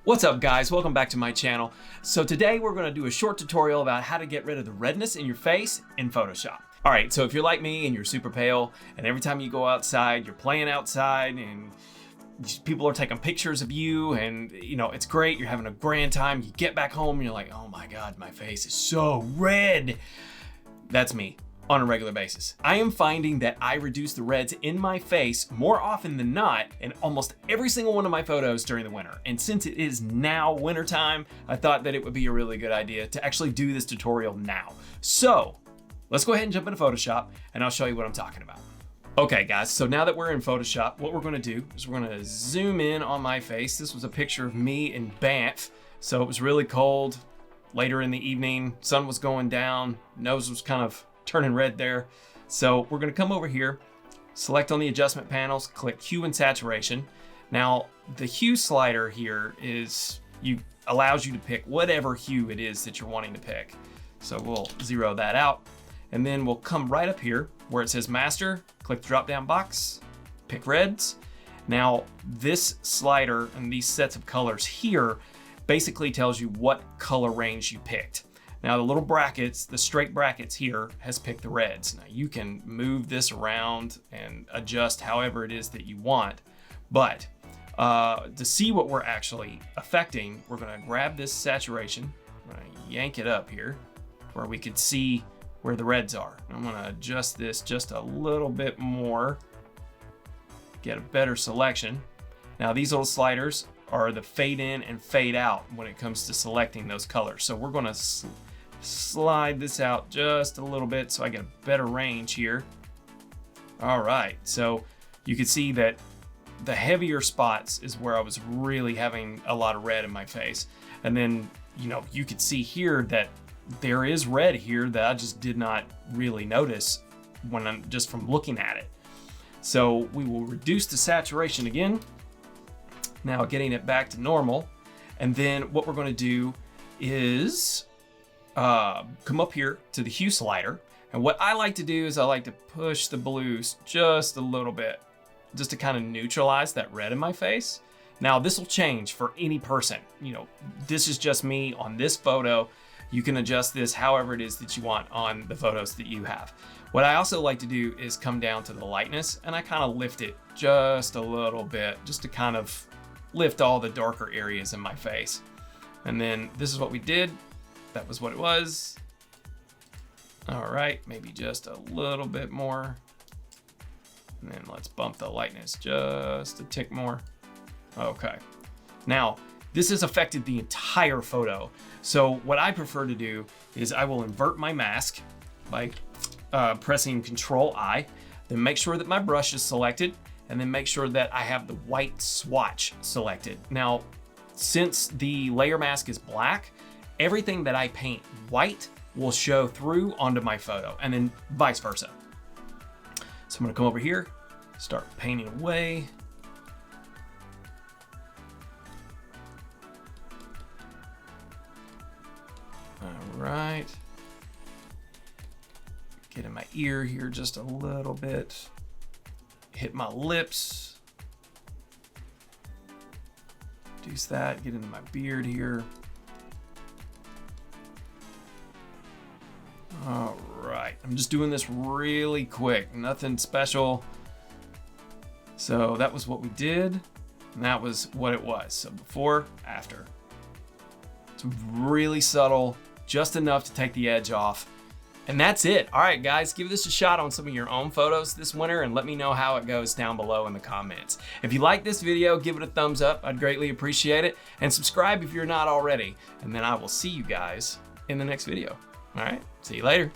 What's up guys, welcome back to my channel. So today we're gonna do a short tutorial about how to get rid of the redness in your face in Photoshop. All right, so if you're like me and you're super pale and every time you go outside, you're playing outside and people are taking pictures of you and you know, it's great, you're having a grand time, you get back home and you're like, oh my God, my face is so red. That's me. On a regular basis. I am finding that I reduce the reds in my face more often than not in almost every single one of my photos during the winter. And since it is now wintertime, I thought that it would be a really good idea to actually do this tutorial now. So let's go ahead and jump into Photoshop and I'll show you what I'm talking about. Okay guys, so now that we're in Photoshop, what we're gonna do is we're gonna zoom in on my face. This was a picture of me in Banff. So it was really cold, later in the evening, sun was going down, nose was kind of turning red there. So we're gonna come over here, select on the adjustment panels, click hue and saturation. Now the hue slider here allows you to pick whatever hue it is that you're wanting to pick. So we'll zero that out and then we'll come right up here where it says master, click the drop down box, pick reds. Now this slider and these sets of colors here basically tells you what color range you picked. Now the little brackets, the straight brackets here has picked the reds. Now you can move this around and adjust however it is that you want, but to see what we're actually affecting, we're gonna grab this saturation, we're gonna yank it up here where we could see where the reds are. I'm gonna adjust this just a little bit more, get a better selection. Now these little sliders are the fade in and fade out when it comes to selecting those colors. So we're gonna slide this out just a little bit so I get a better range here. All right, so you can see that the heavier spots is where I was really having a lot of red in my face. And then, you know, you could see here that there is red here that I just did not really notice when I'm just from looking at it. So we will reduce the saturation again. Now getting it back to normal. And then what we're gonna do is come up here to the hue slider. And what I like to do is I like to push the blues just a little bit, just to kind of neutralize that red in my face. Now this will change for any person. You know, this is just me on this photo. You can adjust this however it is that you want on the photos that you have. What I also like to do is come down to the lightness and I kind of lift it just a little bit, just to kind of lift all the darker areas in my face. And then this is what we did. That was what it was. All right, maybe just a little bit more. And then let's bump the lightness just a tick more. Okay. Now, this has affected the entire photo. So what I prefer to do is I will invert my mask by pressing Control-I, then make sure that my brush is selected, and then make sure that I have the white swatch selected. Now, since the layer mask is black, everything that I paint white will show through onto my photo, and then vice versa. So I'm gonna come over here, start painting away. All right. Get in my ear here just a little bit. Hit my lips. Reduce that, get into my beard here. All right, I'm just doing this really quick, nothing special. So that was what we did, and that was what it was. So before, after. It's really subtle, just enough to take the edge off. And that's it. All right, guys, give this a shot on some of your own photos this winter and let me know how it goes down below in the comments. If you like this video, give it a thumbs up. I'd greatly appreciate it. And subscribe if you're not already. And then I will see you guys in the next video. All right, see you later.